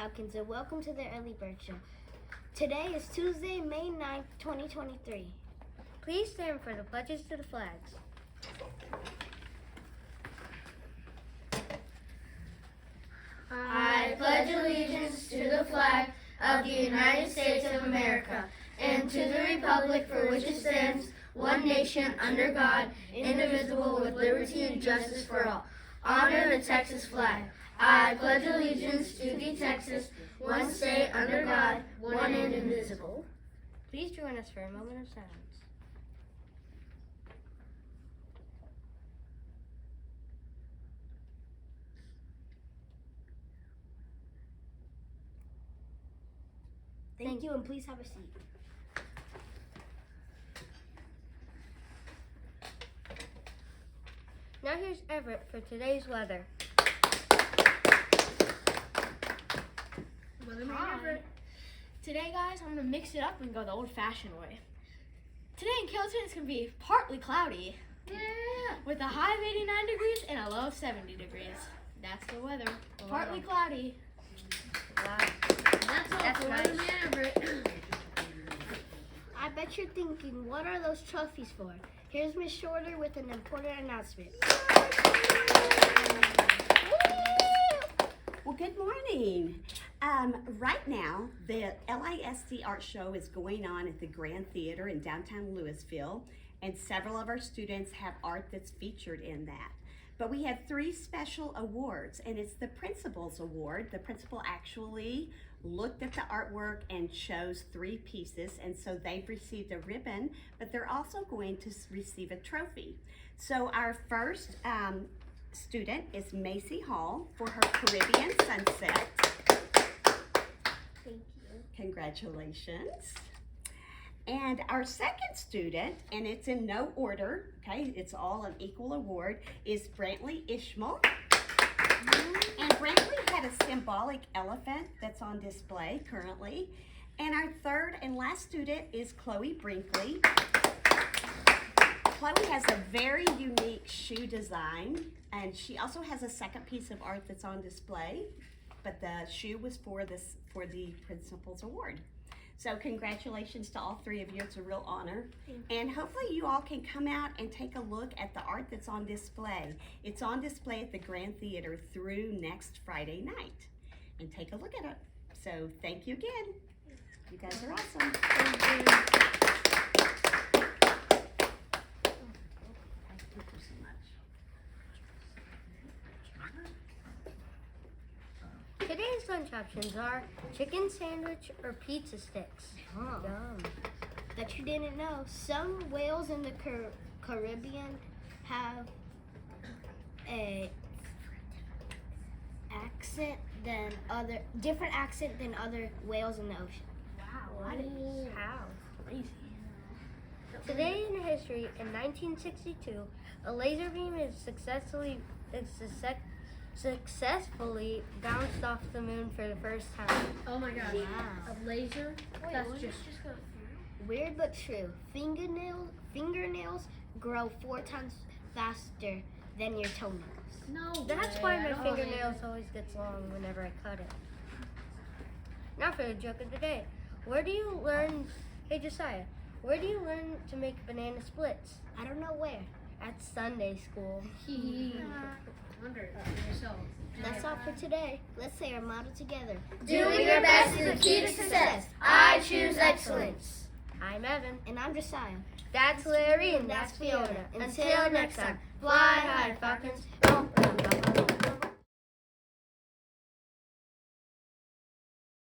Falcons, and welcome to the Early Bird Show. Today is Tuesday, May 9th, 2023. Please stand for the pledges to the flags. I pledge allegiance to the flag of the United States of America and to the republic for which it stands, one nation, under God, indivisible, with liberty and justice for all. Honor the Texas flag. I pledge allegiance to the Texas, one state under God, one and indivisible. Please join us for a moment of silence. Thank you, and please have a seat. Now here's Everett for today's weather. Weatherman Everett. Today, guys, I'm going to mix it up and go the old-fashioned way. Today in Kelton, it's going to be partly cloudy. Yeah. With a high of 89 degrees and a low of 70 degrees. That's the weather. Wow. Partly cloudy. Wow. That's all That's for nice. Weatherman Everett. I bet you're thinking, what are those trophies for? Here's Miss Shorter with an important announcement. Well, good morning. Right now, the LISD Art Show is going on at the Grand Theater in downtown Louisville, and several of our students have art that's featured in that. But we have 3 special awards, and it's the Principal's Award. The principal actually looked at the artwork and chose 3 pieces, and so they've received a ribbon, but they're also going to receive a trophy. So our first student is Macy Hall for her Caribbean Sunset. Thank you. Congratulations. And our second student, and it's in no order, okay, it's all an equal award, is Brantley Ishmael. And Brantley had a symbolic elephant that's on display currently. And our third and last student is Chloe Brinkley. Chloe has a very unique shoe design, and she also has a second piece of art that's on display, but the shoe was for the Principal's Award. So congratulations to all 3 of you. It's a real honor. And hopefully you all can come out and take a look at the art that's on display. It's on display at the Grand Theater through next Friday night. And take a look at it. So thank you again. You guys are awesome. Thank you. Thank you so much. Today's lunch options are chicken sandwich or pizza sticks. Oh. Yum. That you didn't know, some whales in the Caribbean have a different accent than other whales in the ocean. Wow. How? Crazy. Today in history, in 1962, a laser beam is successfully bounced off the moon for the first time. Oh my gosh. Wow. A laser? That's just go through. Weird but true. Fingernails grow 4 times faster than your toenails. No. That's way. why I my don't fingernails always gets long whenever I cut it. Now for the joke of the day. Hey Josiah, where do you learn to make banana splits? I don't know where. At Sunday school. Wonder yourself. That's all for today. Let's say our motto together. Doing your best is the key to success. I choose excellence. I'm Evan. And I'm Josiah. That's Larry and that's Fiona. Until next time, fly high, Falcons.